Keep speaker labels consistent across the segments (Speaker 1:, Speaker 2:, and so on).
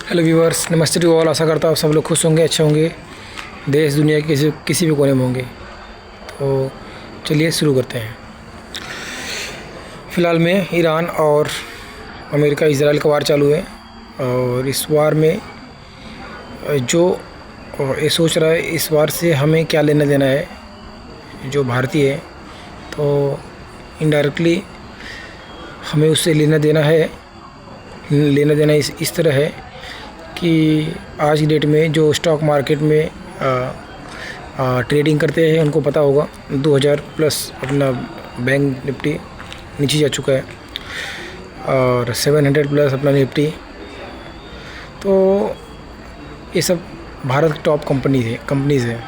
Speaker 1: Hello viewers, नमस्ते to all. आशा करता हूँ सब लोग खुश होंगे, अच्छे होंगे, देश दुनिया के किसी भी कोने में होंगे। तो चलिए शुरू करते हैं। फ़िलहाल में ईरान और अमेरिका इजराइल का वार चालू है और इस वार में जो ये सोच रहा है इस वार से हमें क्या लेना देना है, जो भारतीय है तो इनडायरेक्टली हमें उससे लेना देना इस तरह है कि आज की डेट में जो स्टॉक मार्केट में ट्रेडिंग करते हैं उनको पता होगा 2000 प्लस अपना बैंक निफ्टी नीचे जा चुका है और 700 प्लस अपना निफ्टी। तो ये सब भारत की टॉप कंपनीज़ है।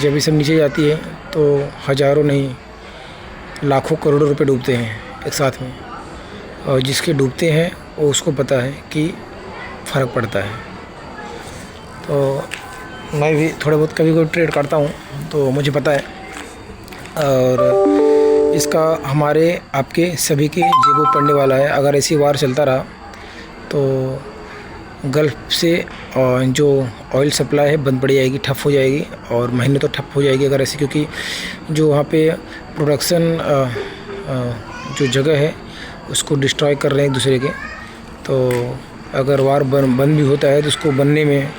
Speaker 1: जब ये सब नीचे जाती है तो हज़ारों नहीं लाखों करोड़ों रुपए डूबते हैं एक साथ में, और जिसके डूबते हैं वो उसको पता है कि फ़र्क पड़ता है। तो मैं भी थोड़े बहुत कभी कोई ट्रेड करता हूँ तो मुझे पता है, और इसका हमारे आपके सभी के जेबों पड़ने वाला है। अगर ऐसी वार चलता रहा तो गल्फ़ से जो ऑयल सप्लाई है बंद पड़ जाएगी, ठप हो जाएगी, और महीने तो ठप हो जाएगी अगर ऐसी, क्योंकि जो वहाँ पे प्रोडक्शन जो जगह है उसको डिस्ट्रॉय कर रहे हैं एक दूसरे के। तो अगर वार बंद भी होता है तो उसको बनने में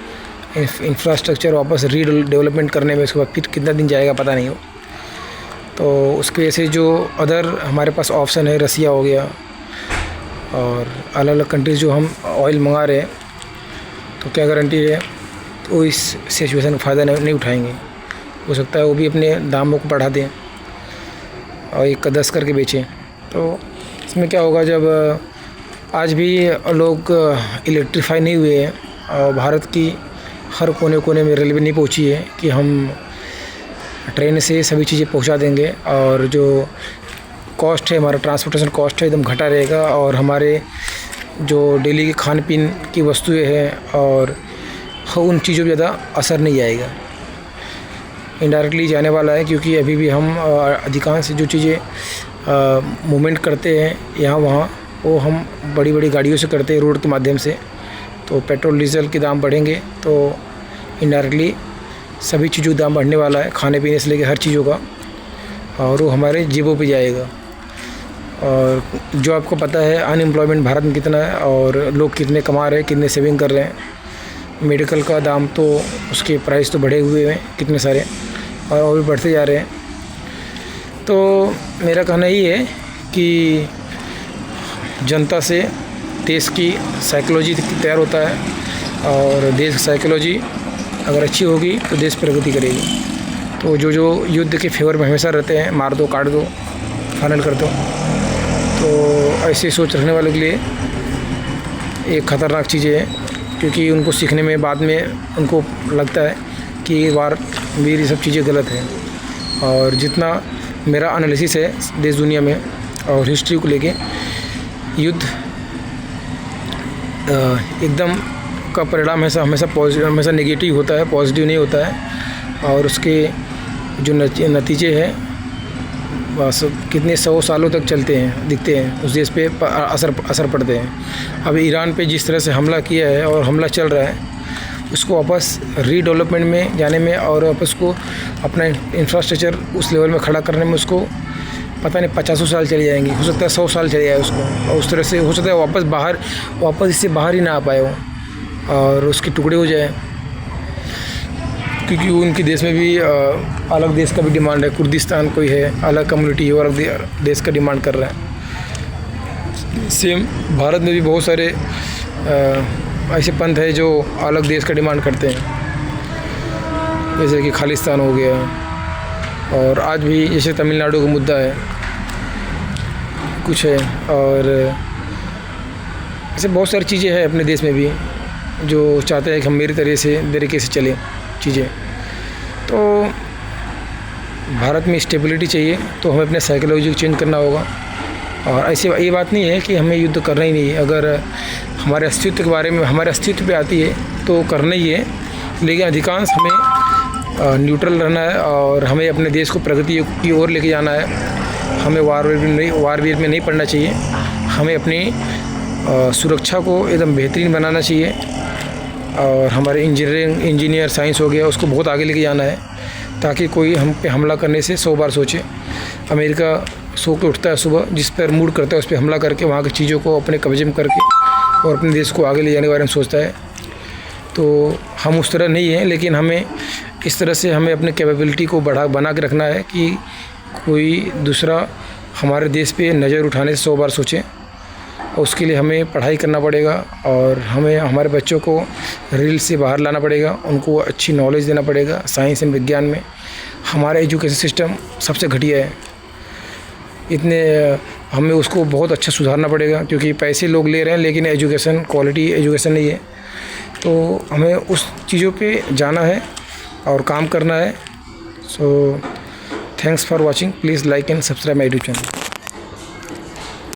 Speaker 1: इंफ्रास्ट्रक्चर वापस रीडेवलपमेंट करने में उसके बाद फिर कितना दिन जाएगा पता नहीं हो। तो उसकी वजह से जो अदर हमारे पास ऑप्शन है, रसिया हो गया और अलग अलग कंट्रीज़ जो हम ऑयल मंगा रहे हैं, तो क्या गारंटी है तो इस सिचुएशन का फ़ायदा नहीं उठाएंगे। हो सकता है वो भी अपने दामों को बढ़ा दें और एक 10 करके बेचें। तो इसमें क्या होगा, जब आज भी लोग इलेक्ट्रीफाई नहीं हुए हैं और भारत की हर कोने कोने में रेलवे नहीं पहुंची है कि हम ट्रेन से सभी चीज़ें पहुंचा देंगे, और जो कॉस्ट है हमारा ट्रांसपोर्टेशन कॉस्ट है एकदम घटा रहेगा, और हमारे जो डेली के खान पीन की वस्तुएं हैं और उन चीज़ों पर ज़्यादा असर नहीं आएगा, इनडायरेक्टली जाने वाला है। क्योंकि अभी भी हम अधिकांश जो चीज़ें मूवमेंट करते हैं यहाँ वहाँ, वो हम बड़ी बड़ी गाड़ियों से करते हैं, रोड के माध्यम से। तो पेट्रोल डीजल के दाम बढ़ेंगे तो इनडायरेक्टली सभी चीज़ों का दाम बढ़ने वाला है, खाने पीने से लेकर हर चीज़ों का, और वो हमारे जेबों पे जाएगा। और जो आपको पता है अनएम्प्लॉयमेंट भारत में कितना है और लोग कितने कमा रहे हैं, कितने सेविंग कर रहे हैं। मेडिकल का दाम तो उसके प्राइस तो बढ़े हुए हैं कितने सारे, और वो भी बढ़ते जा रहे हैं। तो मेरा कहना ये है कि जनता से देश की साइकोलॉजी तैयार होता है, और देश की साइकोलॉजी अगर अच्छी होगी तो देश प्रगति करेगी। तो जो युद्ध के फेवर में हमेशा रहते हैं, मार दो काट दो फाइनल कर दो, तो ऐसी सोच रखने वालों के लिए एक ख़तरनाक चीज़ें हैं, क्योंकि उनको सीखने में बाद में उनको लगता है कि वार मेरी सब चीज़ें गलत हैं। और जितना मेरा एनालिसिस है देश दुनिया में और हिस्ट्री को लेके, युद्ध एकदम का परिणाम हमेशा नेगेटिव होता है, पॉजिटिव नहीं होता है। और उसके जो नतीजे हैं बस कितने 100 सालों तक चलते हैं, दिखते हैं, उस देश पे असर पड़ते हैं। अब ईरान पे जिस तरह से हमला किया है और हमला चल रहा है, उसको वापस रीडेवलपमेंट में जाने में और वापस को अपना इंफ्रास्ट्रक्चर उस लेवल में खड़ा करने में उसको पता नहीं 50 साल चले जाएंगे, हो सकता है 100 साल चले जाए उसको, और उस तरह से हो सकता है वापस इससे बाहर ही ना आ पाए वो और उसके टुकड़े हो जाए। क्योंकि उनके देश में भी अलग देश का भी डिमांड है, कुर्दिस्तान कोई है, अलग कम्युनिटी है और अलग देश का डिमांड कर रहा है। सेम भारत में भी बहुत सारे ऐसे पंथ है जो अलग देश का डिमांड करते हैं, जैसे कि खालिस्तान हो गया, और आज भी जैसे तमिलनाडु का मुद्दा है कुछ है, और ऐसे बहुत सारी चीज़ें हैं अपने देश में भी जो चाहते हैं कि हम मेरे तरीके से चलें चीज़ें। तो भारत में स्टेबिलिटी चाहिए तो हमें अपने साइकोलॉजी को चेंज करना होगा। और ऐसी ये बात नहीं है कि हमें युद्ध करना ही नहीं है, अगर हमारे अस्तित्व के बारे में हमारे अस्तित्व पे आती है तो करना ही है, लेकिन अधिकांश हमें न्यूट्रल रहना है और हमें अपने देश को प्रगति की ओर लेके जाना है। हमें वार वीर में नहीं पड़ना चाहिए। हमें अपनी सुरक्षा को एकदम बेहतरीन बनाना चाहिए और हमारे इंजीनियर साइंस हो गया उसको बहुत आगे लेके जाना है ताकि कोई हम पे हमला करने से 100 बार सोचे। अमेरिका सो के उठता है सुबह, जिस पर मूड करता है उस पर हमला करके वहाँ की चीज़ों को अपने कब्जे में करके और अपने देश को आगे ले जाने के बारे में सोचता है। तो हम उस तरह नहीं हैं, लेकिन हमें इस तरह से हमें अपने कैपेबिलिटी को बना के रखना है कि कोई दूसरा हमारे देश पे नज़र उठाने से 100 बार सोचें। उसके लिए हमें पढ़ाई करना पड़ेगा और हमें हमारे बच्चों को रील से बाहर लाना पड़ेगा, उनको अच्छी नॉलेज देना पड़ेगा। साइंस एंड विज्ञान में हमारा एजुकेशन सिस्टम सबसे घटिया है, हमें उसको बहुत अच्छा सुधारना पड़ेगा क्योंकि पैसे लोग ले रहे हैं लेकिन एजुकेशन क्वालिटी एजुकेशन नहीं है। तो हमें उस चीज़ों पे जाना है और काम करना है। So thanks for watching, please like and subscribe my YouTube channel.